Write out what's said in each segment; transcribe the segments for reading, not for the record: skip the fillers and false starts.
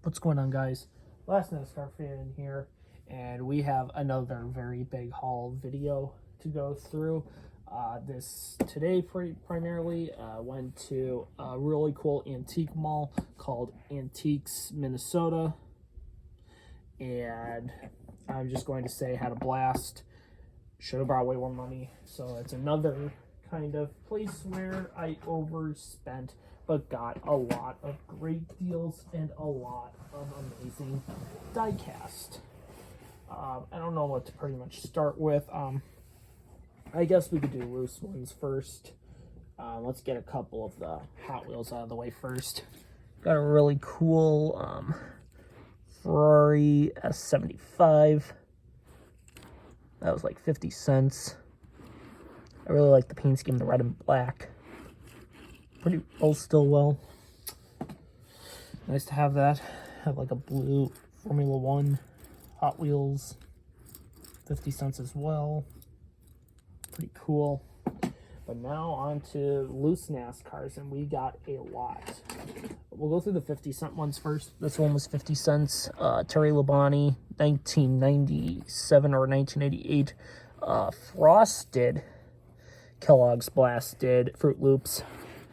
What's going on, guys? Last NASCAR fan here, and we have another very big haul video to go through. This today primarily went to a really cool antique mall called Antiques Minnesota, and I'm just going to say had a blast. Should have brought way more money. So it's another kind of place where I overspent but got a lot of great deals and a lot of amazing diecast. I don't know what to pretty much start with. I guess we could do loose ones first. Let's get a couple of the Hot Wheels out of the way first. Got a really cool Ferrari S75. That was like 50 cents. I really like the paint scheme, the red and black. Pretty old Stillwell. Nice to have that. Have like a blue Formula 1 Hot Wheels. 50 cents as well. Pretty cool. But now on to loose NASCARs, and we got a lot. We'll go through the 50-cent ones first. This one was 50 cents. Terry Labonte, 1997 or 1988. Frosted Kellogg's Blasted Fruit Loops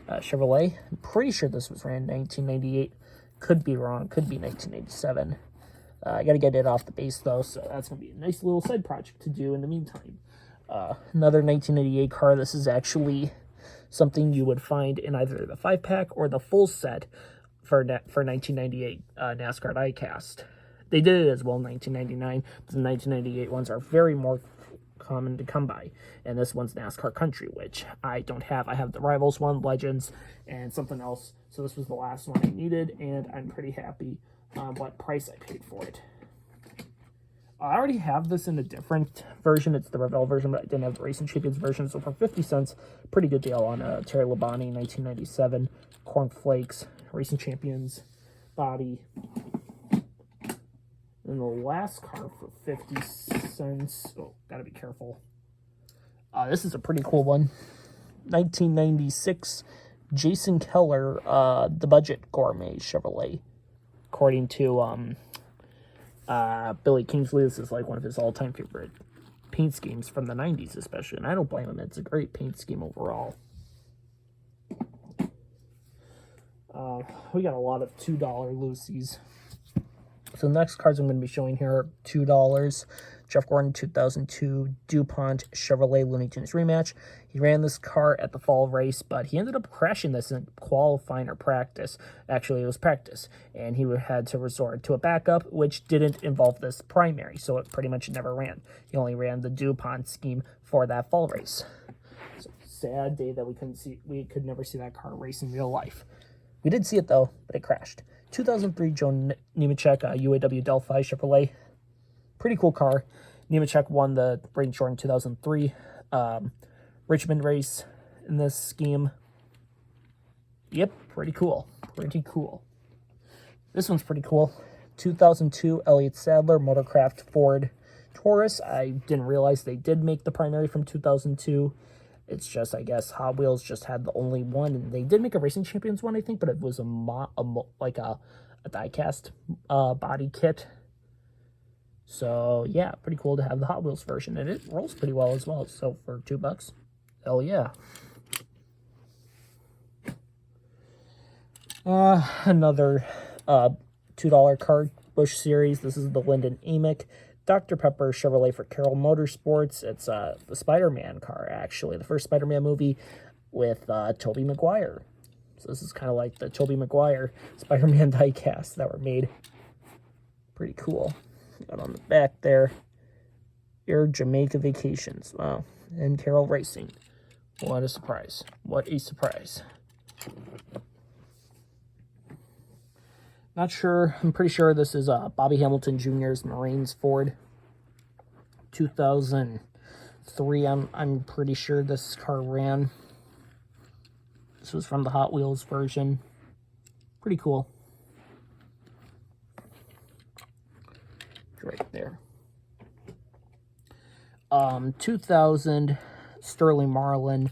Chevrolet. I'm pretty sure this was ran in 1998. Could be wrong. Could be 1987. I got to get it off the base, though, so that's going to be a nice little side project to do in the meantime. Another 1988 car. This is actually something you would find in either the 5-pack or the full set for 1998 NASCAR diecast. They did it as well in 1999, but the 1998 ones are very more common to come by, and this one's NASCAR Country, which I don't have. I have the Rivals one, Legends, and something else, so this was the last one I needed, and I'm pretty happy what price I paid for it. I already have this in a different version. It's the Revell version, but I didn't have the Racing Champions version. So for 50 cents, pretty good deal on Terry Labonte, 1997, Cornflakes, Racing Champions, body. And the last car for 50 cents. Oh, gotta be careful. This is a pretty cool one. 1996, Jason Keller, the Budget Gourmet Chevrolet. According to Billy Kingsley, this is like one of his all-time favorite paint schemes from the 90s especially, and I don't blame him. It's a great paint scheme overall. We got a lot of $2 loosies. So the next cards I'm going to be showing here are $2. Jeff Gordon, 2002 DuPont Chevrolet Looney Tunes rematch. He ran this car at the fall race, but he ended up crashing this in qualifying or practice. Actually, it was practice, and he had to resort to a backup, which didn't involve this primary, so it pretty much never ran. He only ran the DuPont scheme for that fall race. So sad day that we could never see that car race in real life. We did see it though, but it crashed. 2003 Joe Nemechek UAW Delphi Chevrolet. Pretty cool car. Nemechek won the Braden Short in 2003 Richmond race in this scheme. Yep, pretty cool. Pretty cool. This one's pretty cool. 2002 Elliott Sadler Motorcraft Ford Taurus. I didn't realize they did make the primary from 2002. It's just, I guess, Hot Wheels just had the only one, and they did make a Racing Champions one, I think, but it was like a die-cast body kit. So, yeah, pretty cool to have the Hot Wheels version, and it rolls pretty well as well. So, for $2, hell yeah. Another $2 card, Busch Series. This is the Lyndon Amick Dr. Pepper Chevrolet for Carroll Motorsports. It's the Spider-Man car, actually. The first Spider-Man movie with Tobey Maguire. So this is kind of like the Tobey Maguire Spider-Man diecast that were made. Pretty cool. Got on the back there, Air Jamaica Vacations. Wow. And Carroll Racing. What a surprise. What a surprise. Not sure. I'm pretty sure this is Bobby Hamilton Jr.'s Marines Ford. 2003. I'm pretty sure this car ran. This was from the Hot Wheels version. Pretty cool. Right there. 2000 Sterling Marlin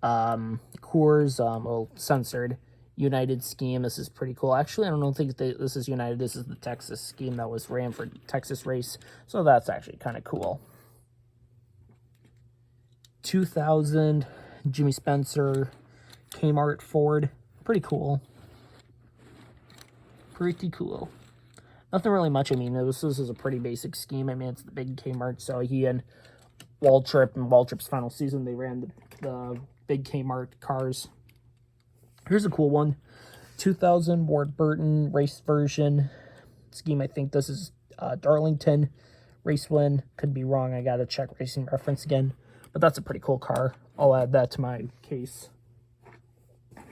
Coors, well, censored United scheme. This is pretty cool. Actually, I don't think this is United. This is the Texas scheme that was ran for Texas race. So that's actually kind of cool. 2000 Jimmy Spencer Kmart Ford. Pretty cool. Pretty cool. Nothing really much. I mean, this is a pretty basic scheme. I mean, it's the big Kmart. So he and Waltrip, in Waltrip's final season, they ran the big Kmart cars. Here's a cool one. 2000 Ward Burton race version scheme. I think this is Darlington race win. Could be wrong. I got to check Racing Reference again. But that's a pretty cool car. I'll add that to my case.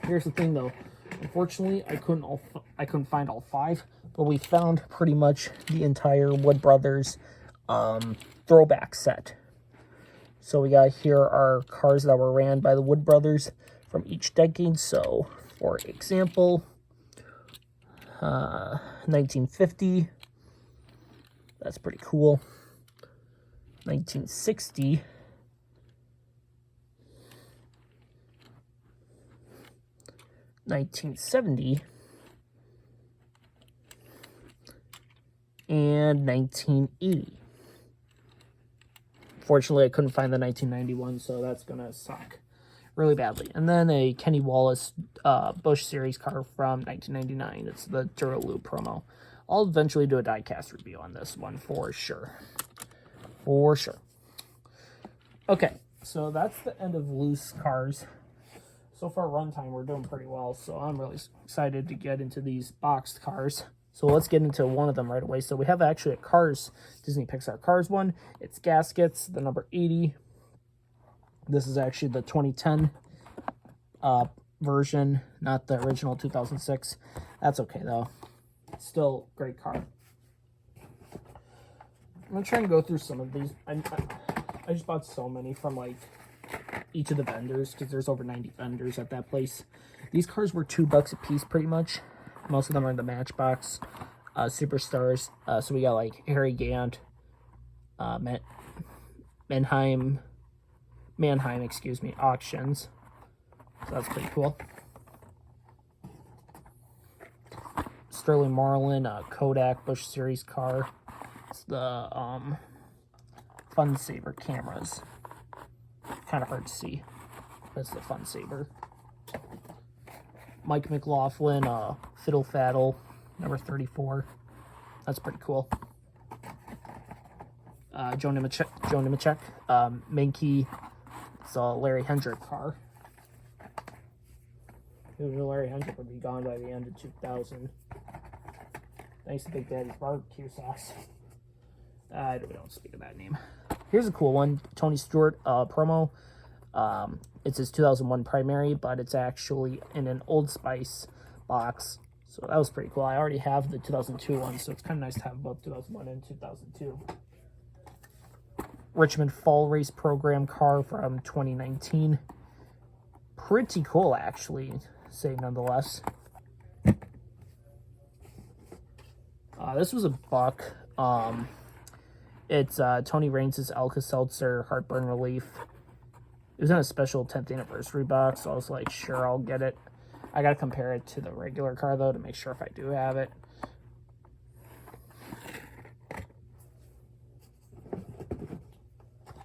Here's the thing, though. Unfortunately, I couldn't find all 5, but we found pretty much the entire Wood Brothers throwback set. So we got here our cars that were ran by the Wood Brothers from each decade. So, for example, 1950. That's pretty cool. 1960. 1970 and 1980. Fortunately, I couldn't find the 1991, so that's gonna suck really badly. And then a Kenny Wallace Busch Series car from 1999. It's the Duraloo promo. I'll eventually do a diecast review on this one for sure. For sure. Okay, so that's the end of loose cars. So far, runtime, we're doing pretty well, so I'm really excited to get into these boxed cars. So let's get into one of them right away. So we have actually a Cars, Disney Pixar Cars one. It's Gaskets, the number 80. This is actually the 2010 version, not the original 2006. That's okay, though. Still great car. I'm going to try and go through some of these. I just bought so many from, like, each of the vendors, because there's over 90 vendors at that place. These cars were $2 a piece, pretty much. Most of them are in the Matchbox Superstars. So we got like Harry Gant, Mannheim, auctions. So that's pretty cool. Sterling Marlin, Kodak Busch Series car. It's the Fun Saver cameras. Kind of hard to see. That's the Fun Saver. Mike McLaughlin, Fiddle Faddle, number 34. That's pretty cool. Joe Nemechek, Menke. It's a Larry Hendrick car. Who knew Larry Hendrick would be gone by the end of 2000? Thanks to Big Daddy's barbecue sauce. I don't speak of that name. Here's a cool one. Tony Stewart promo. It's his 2001 primary, but it's actually in an Old Spice box. So that was pretty cool. I already have the 2002 one, so it's kind of nice to have both 2001 and 2002. Richmond Fall Race Program car from 2019. Pretty cool, actually, say nonetheless. This was a buck. It's Tony Raines' Alka-Seltzer Heartburn Relief. It was in a special 10th anniversary box, so I was like, sure, I'll get it. I gotta compare it to the regular car, though, to make sure if I do have it.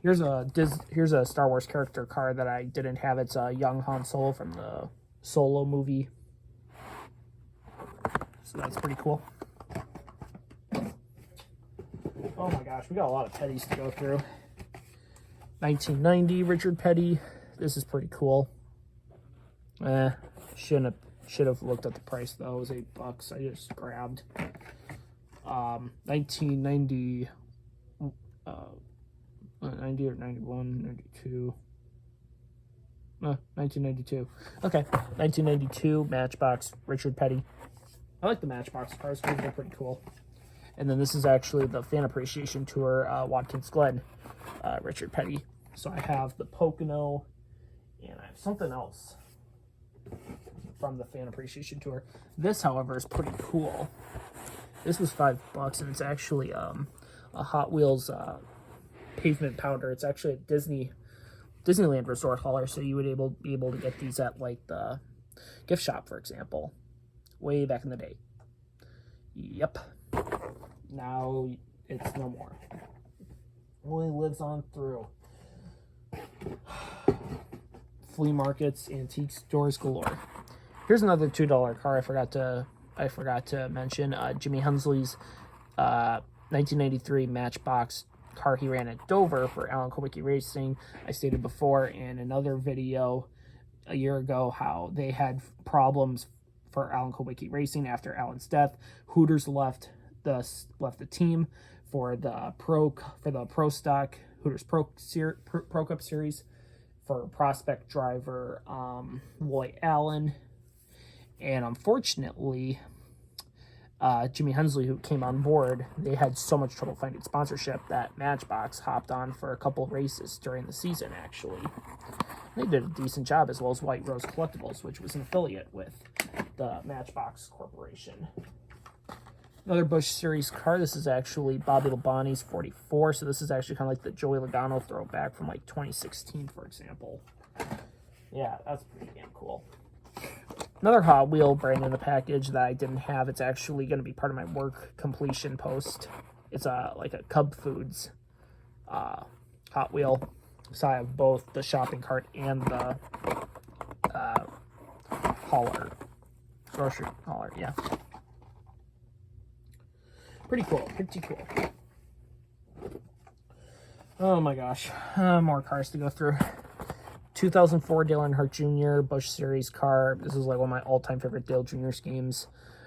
Here's a Star Wars character car that I didn't have. It's a young Han Solo from the Solo movie. So that's pretty cool. Oh my gosh, we got a lot of Petties to go through. 1990 Richard Petty. This is pretty cool. Should have looked at the price though. It was $8. I just grabbed. 1990. 90 or 91, 92. 1992. Okay, 1992 Matchbox Richard Petty. I like the Matchbox cars. They're pretty cool. And then this is actually the Fan Appreciation Tour Watkins Glen Richard Petty. So I have the Pocono, and I have something else from the Fan Appreciation Tour. This, however, is pretty cool. This was $5, and it's actually a Hot Wheels pavement powder. It's actually a Disneyland Resort hauler, so you would be able to get these at like the gift shop, for example, way back in the day. Yep. Now it's no more. Only lives on through flea markets, antique stores galore. Here's another $2 car I forgot to mention. Jimmy Hensley's 1993 Matchbox car he ran at Dover for Alan Kulwicki Racing. I stated before in another video a year ago how they had problems for Alan Kulwicki Racing after Alan's death. Hooters left the team for the pro stock Hooters Pro Cup Series for prospect driver Roy Allen, and unfortunately Jimmy Hensley, who came on board, they had so much trouble finding sponsorship that Matchbox hopped on for a couple races during the season. Actually, they did a decent job, as well as White Rose Collectibles, which was an affiliate with the Matchbox Corporation. Another Busch Series car. This is actually Bobby Labonte's 44. So this is actually kind of like the Joey Logano throwback from like 2016, for example. Yeah, that's pretty damn cool. Another Hot Wheel brand in the package that I didn't have. It's actually going to be part of my work completion post. It's like a Cub Foods Hot Wheel. So I have both the shopping cart and the hauler. Grocery hauler, yeah. Pretty cool, pretty cool. Oh my gosh, more cars to go through. 2004 Dale Earnhardt Jr. Busch Series car. This is like one of my all-time favorite Dale Jr. schemes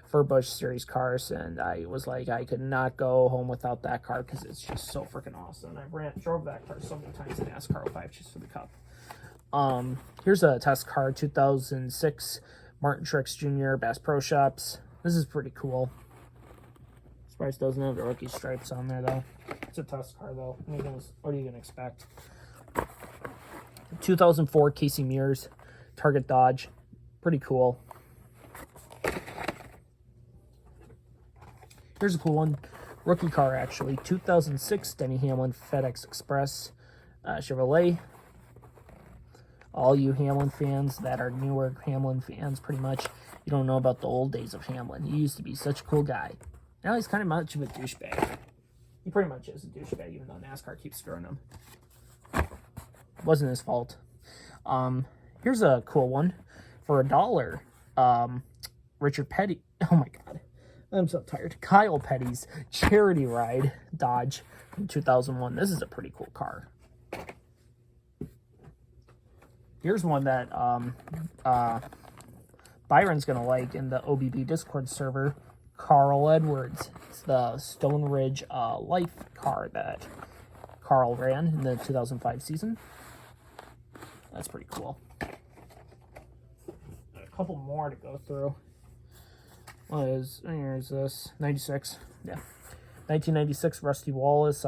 for Busch Series cars, and I was like, I could not go home without that car because it's just so freaking awesome. I drove that car so many times in NASCAR 05 just for the cup. Here's a test car, 2006 Martin Truex Jr. Bass Pro Shops. This is pretty cool. Surprised it doesn't have the rookie stripes on there though. It's a test car though. What are you gonna expect? 2004 Casey Mears Target Dodge. Pretty cool. Here's a cool one. Rookie car, actually. 2006 Denny Hamlin FedEx Express Chevrolet. All you Hamlin fans that are newer Hamlin fans, pretty much, you don't know about the old days of Hamlin. He used to be such a cool guy. Now he's kind of much of a douchebag. He pretty much is a douchebag, even though NASCAR keeps screwing him. Wasn't his fault. Here's a cool one. For $1, Richard Petty. Oh my god. I'm so tired. Kyle Petty's Charity Ride Dodge from 2001. This is a pretty cool car. Here's one that Byron's going to like in the OBB Discord server. Carl Edwards. It's the Stone Ridge Life car that Carl ran in the 2005 season. That's pretty cool. A couple more to go through. Here's this, 96, yeah. 1996 Rusty Wallace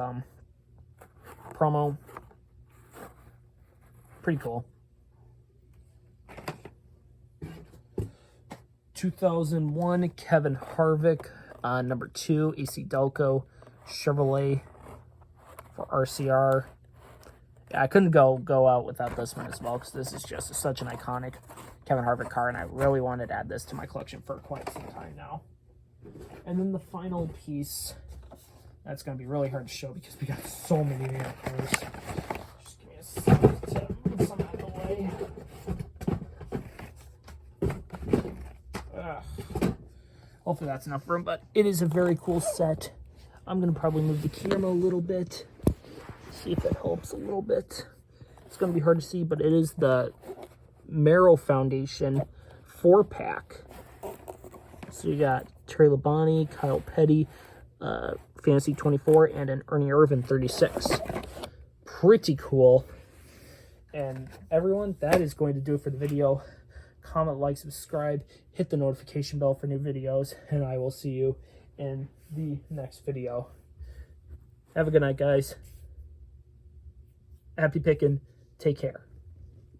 promo. Pretty cool. 2001 Kevin Harvick, number 2 AC Delco Chevrolet for RCR. Yeah, I couldn't go out without this one as well, because this is just such an iconic Kevin Harvick car, and I really wanted to add this to my collection for quite some time now. And then the final piece, that's going to be really hard to show because we got so many new cars. Just give me a second to move some out of the way. Hopefully that's enough room, but it is a very cool set. I'm going to probably move the camera a little bit, see if that helps a little bit. It's going to be hard to see, but it is the Merrill Foundation 4-pack. So you got Terry Labonte, Kyle Petty, Fantasy 24, and an Ernie Irvan 36. Pretty cool. And everyone, that is going to do it for the video. Comment, like, subscribe, hit the notification bell for new videos, and I will see you in the next video. Have a good night, guys. Happy picking. Take care.